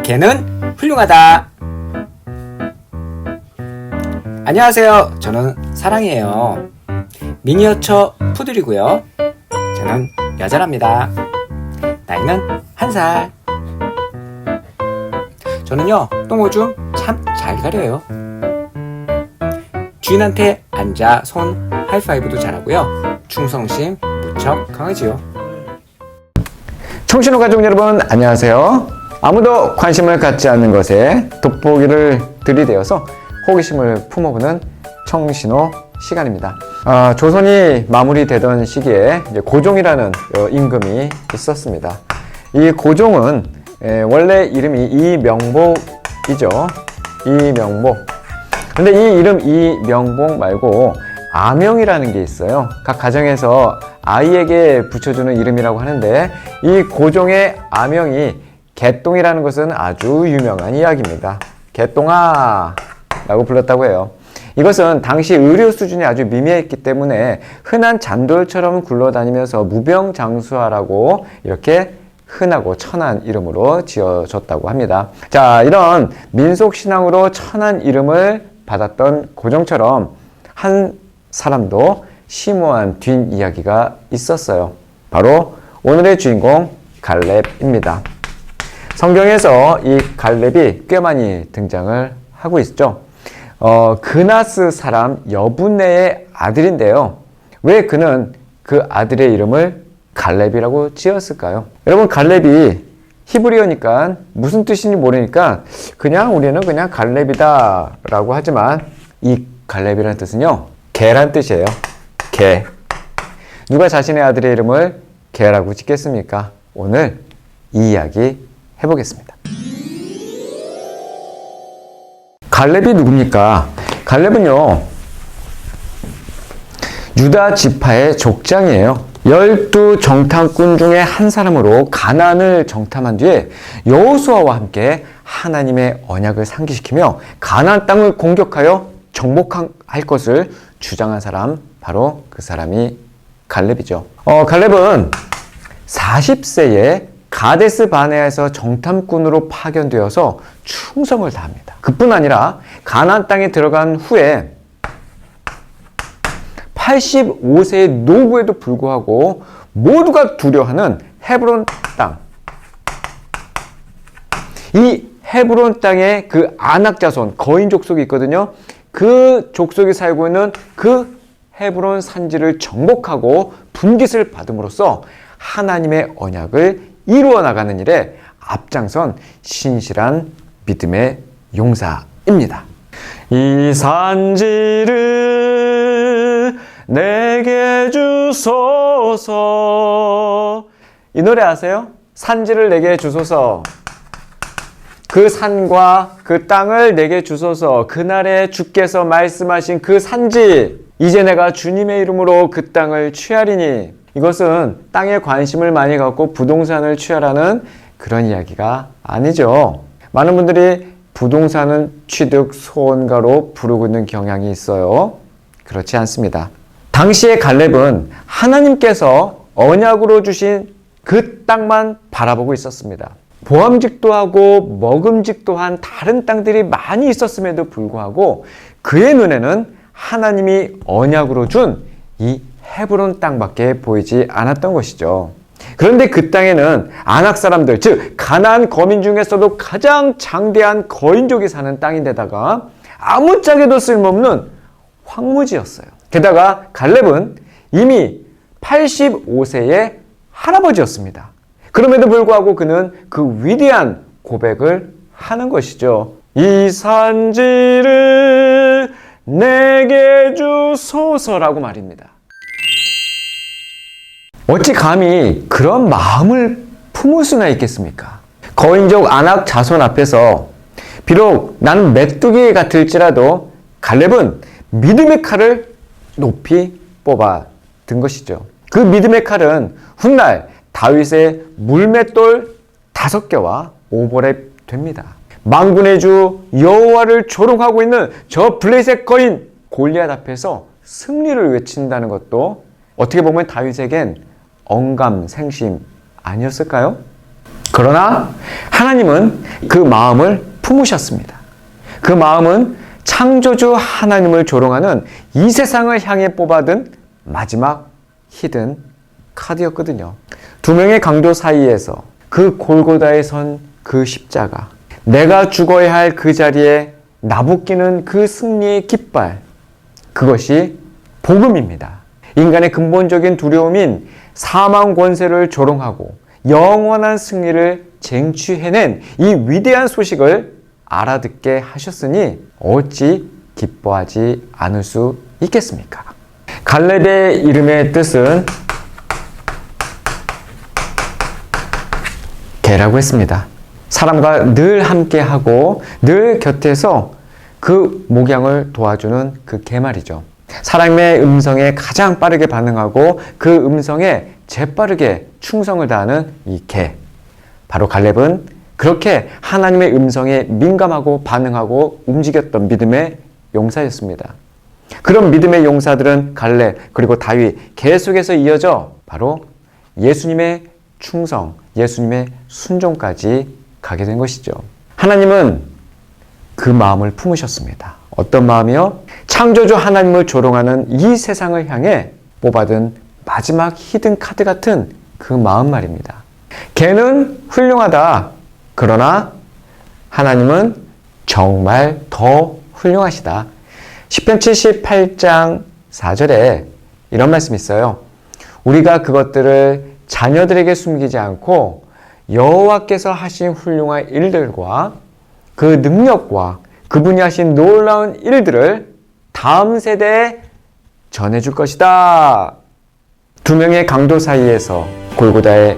개는 훌륭하다. 안녕하세요. 저는 사랑이에요. 미니어처 푸들이고요. 저는 여자랍니다. 나이는 1살. 저는요, 똥오줌 참 잘 가려요. 주인한테 앉아 손 하이파이브도 잘하고요. 충성심 무척 강하지요. 청신호 가족 여러분, 안녕하세요. 아무도 관심을 갖지 않는 것에 돋보기를 들이대어서 호기심을 품어보는 청신호 시간입니다. 조선이 마무리되던 시기에 이제 고종이라는 임금이 있었습니다. 이 고종은 원래 이름이 이명복이죠. 이명복. 근데 이 이름 이명복 말고 아명이라는 게 있어요. 각 가정에서 아이에게 붙여주는 이름이라고 하는데, 이 고종의 아명이 개똥이라는 것은 아주 유명한 이야기입니다. 개똥아 라고 불렀다고 해요. 이것은 당시 의료 수준이 아주 미미했기 때문에 흔한 잔돌처럼 굴러다니면서 무병장수하라고 이렇게 흔하고 천한 이름으로 지어졌다고 합니다. 자, 이런 민속신앙으로 천한 이름을 받았던 고종처럼 한 사람도 심오한 뒷이야기가 있었어요. 바로 오늘의 주인공 갈렙입니다. 성경에서 이 갈렙이 꽤 많이 등장을 하고 있죠. 그나스 사람 여분네의 아들인데요. 왜 그는 그 아들의 이름을 갈렙이라고 지었을까요? 여러분, 갈렙이 히브리어니까 무슨 뜻인지 모르니까 그냥 우리는 그냥 갈렙이다 라고 하지만, 이 갈렙이라는 뜻은요, 개란 뜻이에요. 개. 누가 자신의 아들의 이름을 개라고 짓겠습니까? 오늘 이 이야기 해보겠습니다. 갈렙이 누굽니까? 갈렙은요, 유다 지파의 족장이에요. 12 정탐꾼 중에 한 사람으로 가나안을 정탐한 뒤에 여호수아와 함께 하나님의 언약을 상기시키며 가나안 땅을 공격하여 정복할 것을 주장한 사람, 바로 그 사람이 갈렙이죠. 갈렙은 40세에 가데스 바네아에서 정탐꾼으로 파견되어서 충성을 다합니다. 그뿐 아니라 가나안 땅에 들어간 후에 85세의 노부에도 불구하고 모두가 두려워하는 헤브론 땅, 이 헤브론 땅에 그 아낙 자손, 거인 족속이 있거든요. 그 족속이 살고 있는 그 헤브론 산지를 정복하고 분깃을 받음으로써 하나님의 언약을 이루어 나가는 일에 앞장선 신실한 믿음의 용사입니다. 이 산지를 내게 주소서. 이 노래 아세요? 산지를 내게 주소서. 그 산과 그 땅을 내게 주소서. 그날에 주께서 말씀하신 그 산지, 이제 내가 주님의 이름으로 그 땅을 취하리니. 이것은 땅에 관심을 많이 갖고 부동산을 취하라는 그런 이야기가 아니죠. 많은 분들이 부동산은 취득 소원가로 부르고 있는 경향이 있어요. 그렇지 않습니다. 당시의 갈렙은 하나님께서 언약으로 주신 그 땅만 바라보고 있었습니다. 보암직도 하고 먹음직도 한 다른 땅들이 많이 있었음에도 불구하고 그의 눈에는 하나님이 언약으로 준 이 헤브론 땅밖에 보이지 않았던 것이죠. 그런데 그 땅에는 아낙 사람들, 즉 가나안 거민 중에서도 가장 장대한 거인족이 사는 땅인데다가 아무짝에도 쓸모없는 황무지였어요. 게다가 갈렙은 이미 85세의 할아버지였습니다. 그럼에도 불구하고 그는 그 위대한 고백을 하는 것이죠. 이 산지를 내게 주소서라고 말입니다. 어찌 감히 그런 마음을 품을 수나 있겠습니까? 거인족 아낙 자손 앞에서 비록 나는 메뚜기 같을지라도 갈렙은 믿음의 칼을 높이 뽑아 든 것이죠. 그 믿음의 칼은 훗날 다윗의 물맷돌 5개와 오버랩 됩니다. 만군의 주 여호와를 조롱하고 있는 저 블레셋 거인 골리앗 앞에서 승리를 외친다는 것도 어떻게 보면 다윗에겐 언감생심 아니었을까요? 그러나 하나님은 그 마음을 품으셨습니다. 그 마음은 창조주 하나님을 조롱하는 이 세상을 향해 뽑아둔 마지막 히든 카드였거든요. 두 명의 강도 사이에서 그 골고다에 선 그 십자가, 내가 죽어야 할 그 자리에 나부끼는 그 승리의 깃발, 그것이 복음입니다. 인간의 근본적인 두려움인 사망 권세를 조롱하고 영원한 승리를 쟁취해낸 이 위대한 소식을 알아듣게 하셨으니 어찌 기뻐하지 않을 수 있겠습니까? 갈렙의 이름의 뜻은 개라고 했습니다. 사람과 늘 함께하고 늘 곁에서 그 목양을 도와주는 그 개 말이죠. 사람의 음성에 가장 빠르게 반응하고 그 음성에 재빠르게 충성을 다하는 이 개. 바로 갈렙은 그렇게 하나님의 음성에 민감하고 반응하고 움직였던 믿음의 용사였습니다. 그런 믿음의 용사들은 갈렙 그리고 다윗 계속해서 이어져 바로 예수님의 충성, 예수님의 순종까지 가게 된 것이죠. 하나님은 그 마음을 품으셨습니다. 어떤 마음이요? 창조주 하나님을 조롱하는 이 세상을 향해 뽑아둔 마지막 히든 카드 같은 그 마음 말입니다. 개는 훌륭하다. 그러나 하나님은 정말 더 훌륭하시다. 시편 78장 4절에 이런 말씀이 있어요. 우리가 그것들을 자녀들에게 숨기지 않고 여호와께서 하신 훌륭한 일들과 그 능력과 그분이 하신 놀라운 일들을 다음 세대에 전해줄 것이다. 두 명의 강도 사이에서 골고다의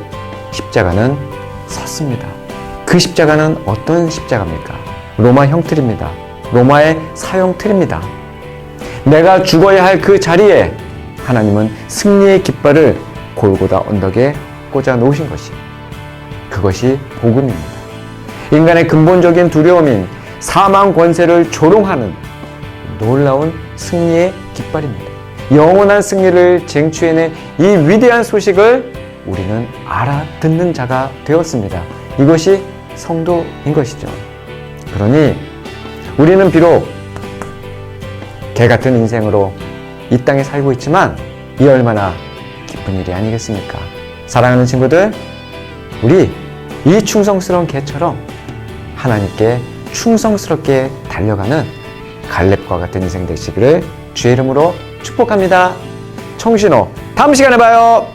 십자가는 섰습니다. 그 십자가는 어떤 십자가입니까? 로마 형틀입니다. 로마의 사형 틀입니다. 내가 죽어야 할 그 자리에 하나님은 승리의 깃발을 골고다 언덕에 꽂아 놓으신 것이, 그것이 복음입니다. 인간의 근본적인 두려움인 사망 권세를 조롱하는 놀라운 승리의 깃발입니다. 영원한 승리를 쟁취해낸 이 위대한 소식을 우리는 알아듣는 자가 되었습니다. 이것이 성도인 것이죠. 그러니 우리는 비록 개 같은 인생으로 이 땅에 살고 있지만 이 얼마나 기쁜 일이 아니겠습니까? 사랑하는 친구들, 우리 이 충성스러운 개처럼 하나님께 충성스럽게 달려가는 갈렙과 같은 인생 되시기를 주의 이름으로 축복합니다. 청신호, 다음 시간에 봐요.